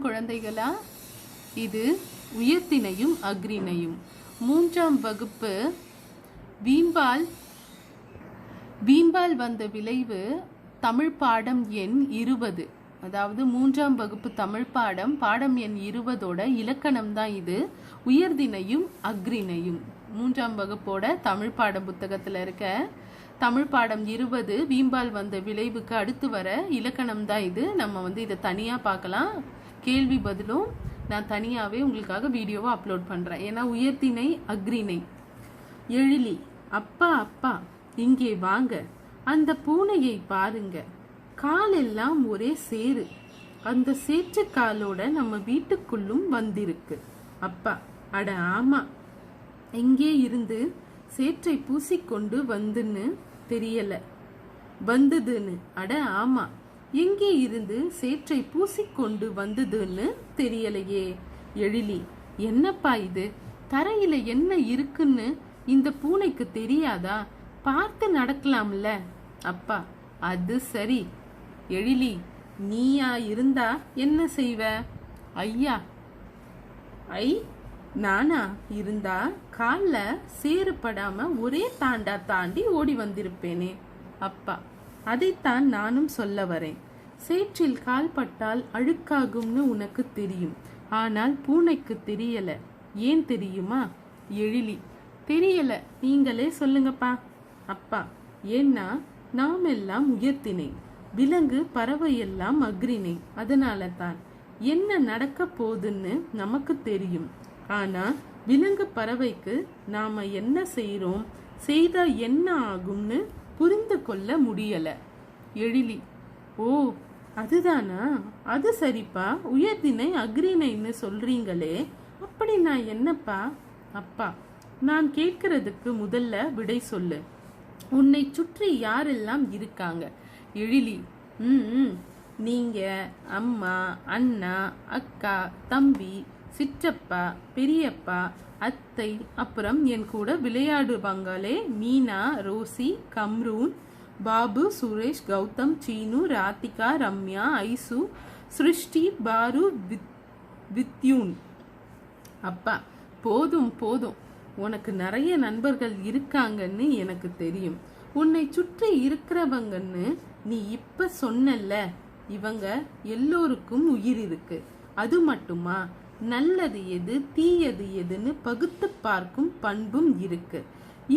குழந்தைகளா, இது உயர்திணையும் அக்ரிணையும் 3ஆம் வகுப்பு வீம்பால் வந்த விளைவு தமிழ் பாடம் எண் 20. அதாவது 3ஆம் வகுப்பு தமிழ் பாடம் எண் 20ஓட இலக்கணம் தான் இது. உயர்திணையும் அக்ரிணையும் 3ஆம் வகுப்போட தமிழ் பாடம் புத்தகத்தில் இருக்க தமிழ் பாடம் 20 வீம்பால் வந்த விளைவுக்கு அடுத்து வர இலக்கணம் தான் இது. நம்ம இதை தனியாக பார்க்கலாம். கேள்வி பதிலும் நான் தனியாகவே உங்களுக்காக வீடியோவை அப்லோட் பண்ணுறேன். ஏன்னா உயர்திணை அக்ரிணை. எழிலி, அப்பா அப்பா இங்கே வாங்க, அந்த பூனையை பாருங்க, காலெல்லாம் ஒரே சேரு, அந்த சேற்று காலோட நம்ம வீட்டுக்குள்ளும் வந்திருக்கு. அப்பா, அட ஆமா, எங்கே இருந்து சேற்றை பூசிக்கொண்டு வந்ததுன்னு அட ஆமா, எங்கே இருந்து சேற்றை பூசிக்கொண்டு வந்ததுன்னு தெரியலையே. எழிலி, என்னப்பா இது, தரையில என்ன இருக்குன்னு இந்த பூனைக்கு தெரியாதா? பார்த்து நடக்கலாம்ல. அப்பா, அது சரி. எழிலி, நீயா இருந்தா என்ன செய்வ? ஐயா, நானா இருந்தா கால்ல சேறு படாம ஒரே தாண்டி ஓடி வந்திருப்பேனே. அப்பா, அதைத்தான் நானும் சொல்ல வரேன். சேற்றில் கால் பட்டால் அழுக்காகும்னு உனக்கு தெரியும், ஆனால் பூனைக்கு தெரியல. ஏன் தெரியுமா? எழிலி, தெரியல, நீங்களே சொல்லுங்கப்பா. அப்பா, ஏன்னா நாம் எல்லாம் உயர்திணை, விலங்கு பறவை எல்லாம் அக்ரிணை. அதனால தான் என்ன நடக்க போகுதுன்னு நமக்கு தெரியும். ஆனா விலங்கு பறவைக்கு நாம என்ன செய்யறோம், செய்தா என்ன ஆகும்னு புரிந்து கொள்ள முடியல. எழிலி, ஓ அதுதானா, அது சரிப்பா. உயர்திணை அக்ரிணைன்னு சொல்றீங்களே, அப்படி நான் என்னப்பா? அப்பா, நான் கேட்கறதுக்கு முதல்ல விடை சொல்லு. உன்னை சுற்றி யாரெல்லாம் இருக்காங்க? எழிலி, நீங்க, அம்மா, அண்ணா, அக்கா, தம்பி, சிற்றப்பா, பெரியப்பா, அத்தை, அப்புறம் என் கூட விளையாடுவாங்களே மீனா, ரோசி, கம்ரூன், பாபு, சுரேஷ், கௌதம், சீனு, ராதிகா, ரம்யா, ஐசு, சிருஷ்டி, பாரு, வித்யூன். அப்பா, போதும் போதும், உனக்கு நிறைய நண்பர்கள் இருக்காங்கன்னு எனக்கு தெரியும். உன்னை சுற்றி இருக்கிறவங்கன்னு நீ இப்ப சொன்னல, இவங்க எல்லோருக்கும் உயிர் இருக்கு. அது மட்டுமா, நல்லது எது தீயது எதுன்னு பகுத்து பார்க்கும் பண்பும் இருக்கு.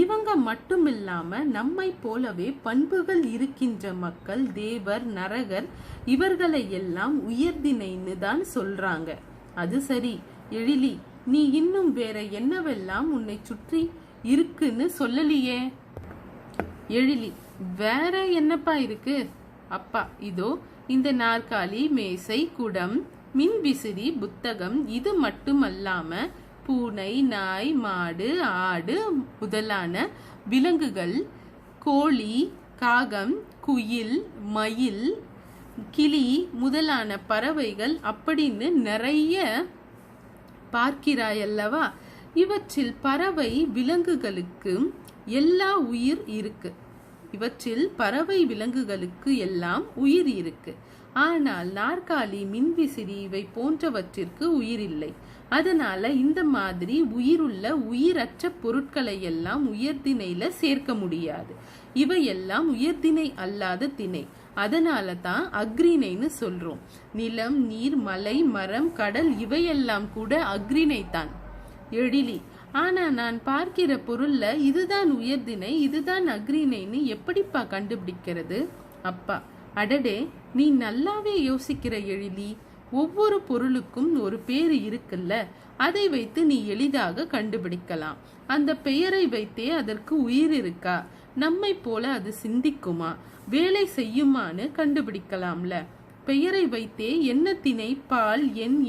இவங்க மட்டுமில்லாம நம்மை போலவே பண்புகள் இருக்கின்ற மக்கள், தேவர், நரகர், இவர்களை எல்லாம் உயர்திணைன்னு தான் சொல்றாங்க. அது சரி. எழிலி, நீ இன்னும் வேற என்னவெல்லாம் உன்னை சுற்றி இருக்குன்னு சொல்லலையே. எழிலி, வேற என்னப்பா இருக்கு? அப்பா, இதோ இந்த நாற்காலி, மேசை, குடம், மின்விசிறி, புத்தகம், இது மட்டுமல்லாம பூனை, நாய், மாடு, ஆடு முதலான விலங்குகள், கோழி, காகம், குயில், மயில், கிளி முதலான பறவைகள் அப்படின்னு நிறைய பார்க்கிறாயல்லவா? இவற்றில் பறவை விலங்குகளுக்கு எல்லாம் உயிர் இருக்கு. ஆனால் நாற்காலி, மின்விசிறி இவை போன்றவற்றிற்கு உயிர் இல்லை. அதனால இந்த மாதிரி உயிருள்ள உயிரற்ற பொருட்களை எல்லாம் உயர்திணையில சேர்க்க முடியாது. இவையெல்லாம் உயர்திணை அல்லாத திணை. அதனால தான் அக்ரிணைன்னு சொல்றோம். நிலம், நீர், மலை, மரம், கடல் இவையெல்லாம் கூட அக்ரிணை தான். எழிலி, ஆனா நான் பார்க்கிற பொருள்ல இதுதான் உயர்திணை, இதுதான் அக்ரிணைன்னு எப்படிப்பா கண்டுபிடிக்கிறது? அப்பா, அடடே, நீ நல்லாவே யோசிக்கிற எழிலி. ஒவ்வொரு பொருளுக்கும் ஒரு பேரு இருக்குல்ல, அதை வைத்து நீ எளிதாக கண்டுபிடிக்கலாம். அந்த பெயரை வைத்தே அதற்கு உயிர் இருக்கா, நம்மை போல அது சிந்திக்குமா, வேலை செய்யுமான்னு கண்டுபிடிக்கலாம்ல. பெயரை வைத்தே என்ன திணை, பால், எண்,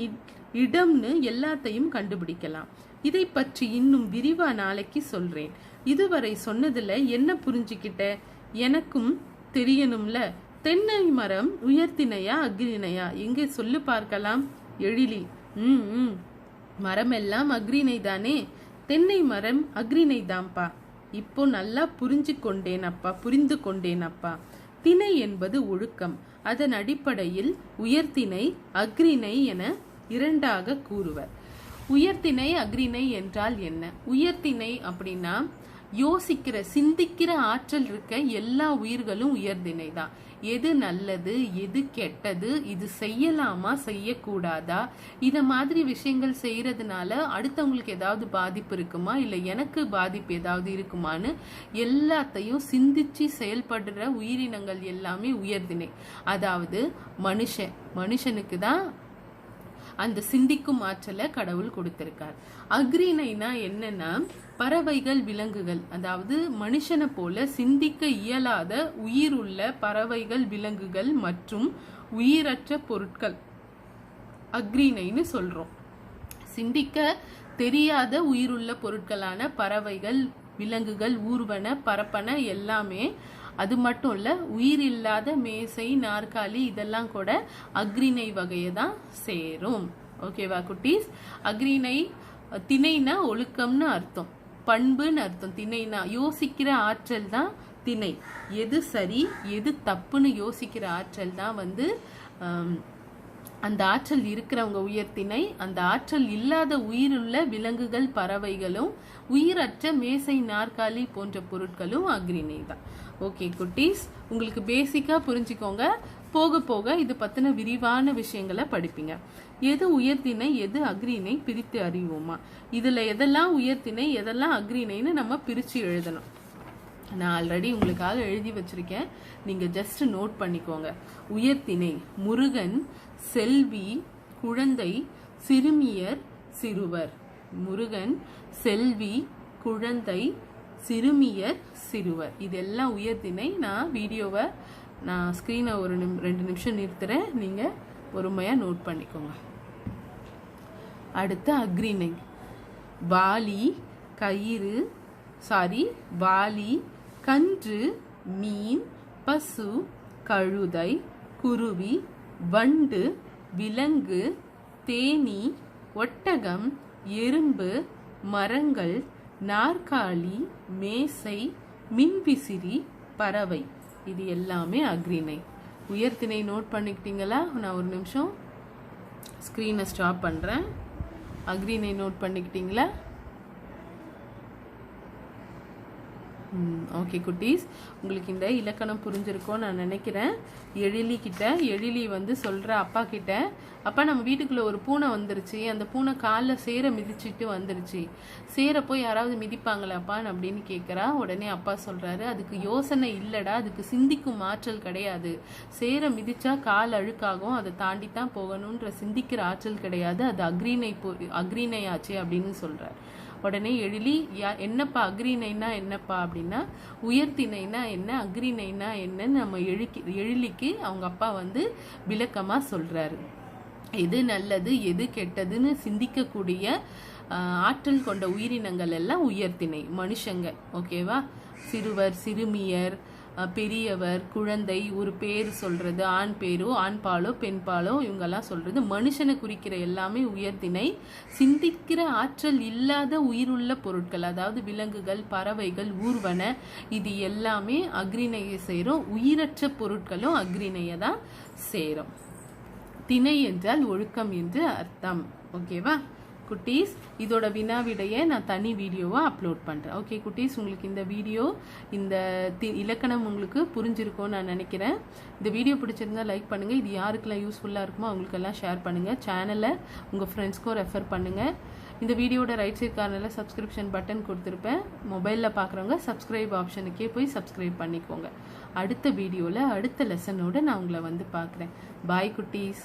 இடம்னு எல்லாத்தையும் கண்டுபிடிக்கலாம். இதை பற்றி இன்னும் விரிவா நாளைக்கு சொல்றேன். இதுவரை சொன்னதுல என்ன புரிஞ்சுக்கிட்ட? எனக்கும் தெரியணும்ல. தென்னை மரம் உயர்திணையா அக்ரிணையா? எங்கே சொல்லு பார்க்கலாம். எழிலி, மரம் எல்லாம் அக்ரிணை தானே, தென்னை மரம் அக்ரிணை தான்ப்பா. இப்போ நல்லா புரிந்து கொண்டேனப்பா. திணை என்பது ஒழுக்கம். அதன் அடிப்படையில் உயர்திணை அக்ரிணை என இரண்டாக கூறுவர். உயர்திணை அக்ரிணை என்றால் என்ன? உயர்திணை அப்படின்னா யோசிக்கிற சிந்திக்கிற ஆற்றல் இருக்க எல்லா உயிர்களும் உயர்திணை தான். எது நல்லது எது கெட்டது, இது செய்யலாமா செய்யக்கூடாதா, இத மாதிரி விஷயங்கள் செய்யறதுனால அடுத்தவங்களுக்கு ஏதாவது பாதிப்பு இருக்குமா இல்ல எனக்கு பாதிப்பு ஏதாவது இருக்குமான்னு எல்லாத்தையும் சிந்திச்சு செயல்படுற உயிரினங்கள் எல்லாமே உயர்திணை. அதாவது மனுஷனுக்கு தான் அந்த சிந்திக்கும் ஆற்றலை கடவுள் கொடுத்திருக்கார். அக்ரிணைனா என்னன்னா பறவைகள் விலங்குகள், அதாவது மனுஷனை போல சிந்திக்க இயலாத உயிருள்ள பறவைகள் விலங்குகள் மற்றும் உயிரற்ற பொருட்கள் அக்ரிணைன்னு சொல்றோம். சிந்திக்க தெரியாத உயிருள்ள பொருட்களான பறவைகள் விலங்குகள் ஊர்வன பரப்பன எல்லாமே, அது மட்டும் இல்ல உயிர் இல்லாத மேசை நாற்காலி இதெல்லாம் கூட அக்ரிணை வகையை தான் சேரும். ஓகேவா குட்டீஸ்? அக்ரிணை திணைனா ஒழுக்கம்னு அர்த்தம், பண்புன்னு அர்த்தம். திணைனா யோசிக்கிற ஆற்றல் தான் திணை. எது சரி எது தப்புன்னு யோசிக்கிற ஆற்றல் தான் அந்த ஆற்றல் இருக்கிறவங்க உயர்திணை. அந்த ஆற்றல் இல்லாத உயிருள்ள விலங்குகள் பறவைகளும் உயிரற்ற மேசை நாற்காலி போன்ற பொருட்களும் அக்ரிணை தான். ஓகே குட்டீஸ், உங்களுக்கு பேசிக்கா புரிஞ்சுக்கோங்க. போக போக இது பத்தின விரிவான விஷயங்களை படிப்பீங்க. எது உயர்திணை எது அக்ரிணை பிரித்து அறிவோமா? இதுல எதெல்லாம் உயர்திணை எதெல்லாம் அக்ரிணைன்னு நம்ம பிரிச்சு எழுதணும். நான் ஆல்ரெடி உங்களுக்காக எழுதி வச்சிருக்கேன், நீங்க ஜஸ்ட் நோட் பண்ணிக்கோங்க. உயர்திணை முருகன், செல்வி, குழந்தை, சிறுமியர், சிறுவர். முருகன், செல்வி, குழந்தை, சிறுமியர், சிறுவர் இதெல்லாம் உயர்திணை. நான் ஸ்கிரீனை ஒரு 2 நிமிஷம் நிறுத்துறேன், நீங்க பொறுமையா நோட் பண்ணிக்கோங்க. அடுத்து அக்ரிணை. வாளி, கன்று, மீன், பசு, கழுதை, குருவி, வண்டு, விலங்கு, தேனீ, ஒட்டகம், எறும்பு, மரங்கள், நாற்காலி, மேசை, மின்விசிறி, பறவை இது எல்லாமே அக்ரிணை. உயர்திணை நோட் பண்ணிக்கிட்டீங்களா? நான் ஒரு நிமிஷம் ஸ்கிரீனை ஸ்டாப் பண்றேன். அக்ரிணை நோட் பண்ணிக்கிட்டீங்களா? ஓகே குட்டீஸ், உங்களுக்கு இந்த இலக்கணம் புரிஞ்சிருக்கோன்னு நான் நினைக்கிறேன். எழிலி சொல்ற அப்பா கிட்ட, அப்பா நம்ம வீட்டுக்குள்ள ஒரு பூனை வந்துருச்சு, அந்த பூனை காலில் சேரை மிதிச்சுட்டு வந்துருச்சு, சேரை போய் யாராவது மிதிப்பாங்களாப்பான்னு அப்படின்னு கேட்குறா. உடனே அப்பா சொல்றாரு, அதுக்கு யோசனை இல்லடா, அதுக்கு சிந்திக்கும் ஆற்றல் கிடையாது. சேரை மிதிச்சா கால் அழுக்காகும், அதை தாண்டி தான் போகணுன்ற சிந்திக்கிற ஆற்றல் கிடையாது, அது அக்ரிணை ஆச்சு அப்படின்னு சொல்றார். உடனே எழிலி, என்னப்பா அக்ரிணைனா என்னப்பா அப்படின்னா, உயர்திணைனா என்ன அக்ரிணைனா என்னன்னு நம்ம எழிலிக்கு அவங்க அப்பா விளக்கமா சொல்றாரு. எது நல்லது எது கெட்டதுன்னு சிந்திக்கக்கூடிய ஆற்றல் கொண்ட உயிரினங்கள் எல்லாம் உயர்திணை மனுஷங்க. ஓகேவா? சிறுவர், சிறுமியர், பெரியவர், குழந்தை, ஒரு பேர் சொல்றது, ஆண் பேரோ ஆண் பாலோ பெண் பாலோ இவங்கெல்லாம் சொல்றது மனுஷனை குறிக்கிற எல்லாமே உயர்திணை. சிந்திக்கிற ஆற்றல் இல்லாத உயிருள்ள பொருட்கள், அதாவது விலங்குகள், பறவைகள், ஊர்வன இது எல்லாமே அக்ரிணையை சேரும். உயிரற்ற பொருட்களும் அக்ரிணையை தான் சேரும். திணை என்றால் ஒழுக்கம் என்று அர்த்தம். ஓகேவா குட்டீஸ்? இதோட வினாவிடையே நான் தனி வீடியோவா அப்லோட் பண்றேன். ஓகே குட்டீஸ், உங்களுக்கு இந்த வீடியோ இந்த இலக்கணம் உங்களுக்கு புரிஞ்சிருக்கும்னு நான் நினைக்கிறேன். இந்த வீடியோ பிடிச்சிருந்தா லைக் பண்ணுங்க. இது யாருக்கெல்லாம் யூஸ்ஃபுல்லா இருக்குமோ அவங்களுக்கெல்லாம் ஷேர் பண்ணுங்க. சேனலை உங்க ஃப்ரெண்ட்ஸ்க்கும் ரெஃபர் பண்ணுங்க. இந்த வீடியோட ரைட் சைட் கார்னர்ல சப்ஸ்கிரிப்ஷன் பட்டன் கொடுத்துருப்பேன். மொபைலில் பார்க்குறவங்க சப்ஸ்கிரைப் ஆப்ஷனுக்கே போய் சப்ஸ்கிரைப் பண்ணிக்கோங்க. அடுத்த வீடியோவில் அடுத்த லெசனோட நான் உங்களை பார்க்குறேன். பாய் குட்டீஸ்.